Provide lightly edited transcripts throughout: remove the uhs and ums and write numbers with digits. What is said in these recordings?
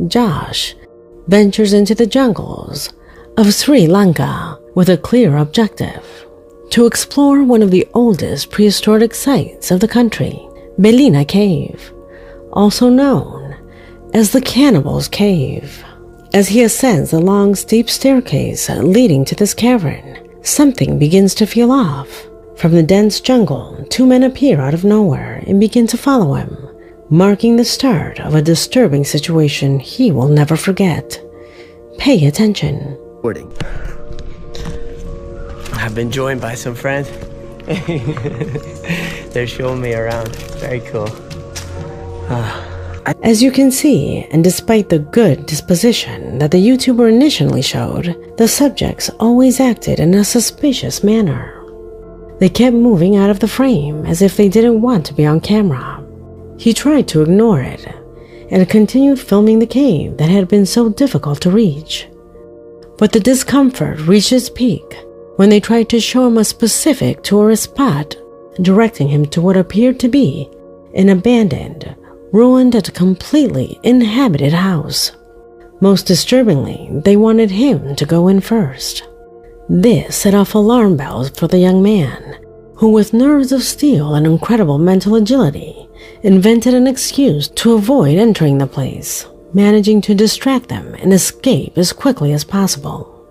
Josh ventures into the jungles of Sri Lanka with a clear objective: to explore one of the oldest prehistoric sites of the country, Belina Cave, also known as the Cannibal's Cave. As he ascends the long, steep staircase leading to this cavern, something begins to feel off. From the dense jungle, two men appear out of nowhere and begin to follow him, marking the start of a disturbing situation he will never forget. Pay attention. I've been joined by some friends. They're showing me around. Very cool. As you can see, and despite the good disposition that the YouTuber initially showed, the subjects always acted in a suspicious manner. They kept moving out of the frame as if they didn't want to be on camera. He tried to ignore it and continued filming the cave that had been so difficult to reach. But the discomfort reached its peak when they tried to show him a specific tourist spot, directing him to what appeared to be an abandoned, ruined and completely inhabited house. Most disturbingly, they wanted him to go in first. This set off alarm bells for the young man, who with nerves of steel and incredible mental agility, invented an excuse to avoid entering the place, managing to distract them and escape as quickly as possible.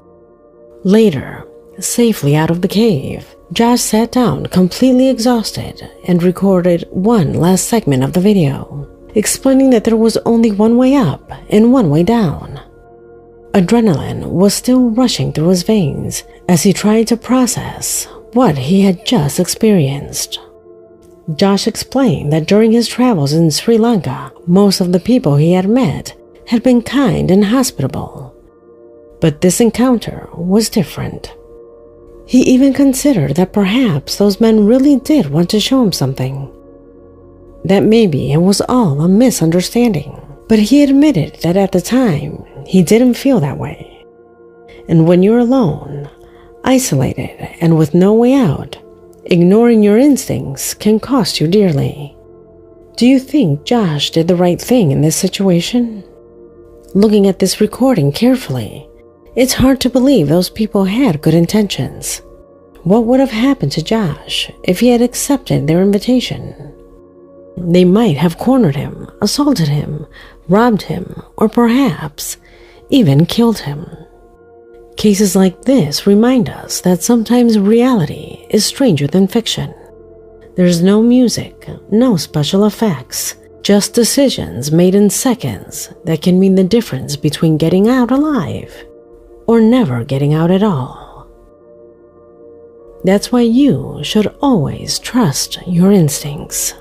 Later, safely out of the cave, Josh sat down completely exhausted and recorded one last segment of the video, explaining that there was only one way up and one way down. Adrenaline was still rushing through his veins as he tried to process what he had just experienced. Josh explained that during his travels in Sri Lanka, most of the people he had met had been kind and hospitable. But this encounter was different. He even considered that perhaps those men really did want to show him something. That maybe it was all a misunderstanding. But he admitted that at the time, he didn't feel that way. And when you're alone, isolated, and with no way out, ignoring your instincts can cost you dearly. Do you think Josh did the right thing in this situation? Looking at this recording carefully, it's hard to believe those people had good intentions. What would have happened to Josh if he had accepted their invitation? They might have cornered him, assaulted him, robbed him, or perhaps even killed him. Cases like this remind us that sometimes reality is stranger than fiction. There's no music, no special effects, just decisions made in seconds that can mean the difference between getting out alive or never getting out at all. That's why you should always trust your instincts.